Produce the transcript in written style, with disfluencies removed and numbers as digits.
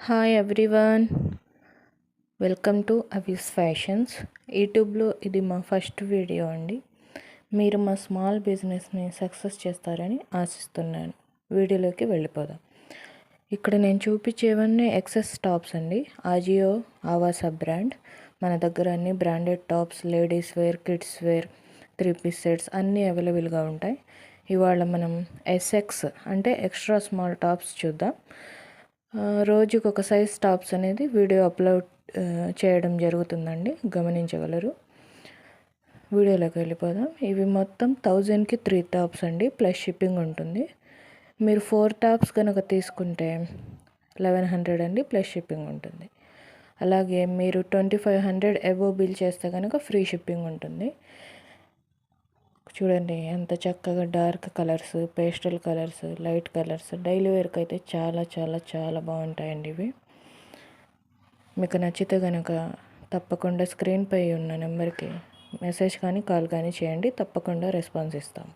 Hi everyone, welcome to Avis fashions. యూట్యూబ్లో ఇది మా ఫస్ట్ వీడియో అండి. మీరు మా స్మాల్ బిజినెస్ని సక్సెస్ చేస్తారని ఆశిస్తున్నాను. వీడియోలోకి వెళ్ళిపోదాం. ఇక్కడ నేను చూపించేవన్నీ ఎక్సెస్ టాప్స్ అండి. ఆజియో ఆవాసా బ్రాండ్. మన దగ్గర అన్ని branded tops, ladies wear, kids wear, 3 piece sets అన్నీ అవైలబుల్గా ఉంటాయి. ఇవాళ మనం ఎస్ఎక్స్ అంటే ఎక్స్ట్రా స్మాల్ టాప్స్ చూద్దాం. రోజుకు ఒక సైజ్ టాప్స్ అనేది వీడియో అప్లోడ్ చేయడం జరుగుతుందండి, గమనించగలరు. వీడియోలోకి వెళ్ళిపోదాం. ఇవి మొత్తం 1000కి 3 టాప్స్ అండి, ప్లస్ షిప్పింగ్ ఉంటుంది. మీరు 4 టాప్స్ కనుక తీసుకుంటే 1100 అండి, ప్లస్ షిప్పింగ్ ఉంటుంది. అలాగే మీరు 2500 అబోవ్ బిల్ చేస్తే కనుక ఫ్రీ షిప్పింగ్ ఉంటుంది. చూడండి ఎంత చక్కగా dark colours, pastel colours, light colours, daily వేర్కి అయితే చాలా చాలా చాలా బాగుంటాయండి ఇవి. మీకు నచ్చితే కనుక తప్పకుండా స్క్రీన్పై ఉన్న నెంబర్కి మెసేజ్ కానీ కాల్ కానీ చేయండి, తప్పకుండా రెస్పాన్స్ ఇస్తాం.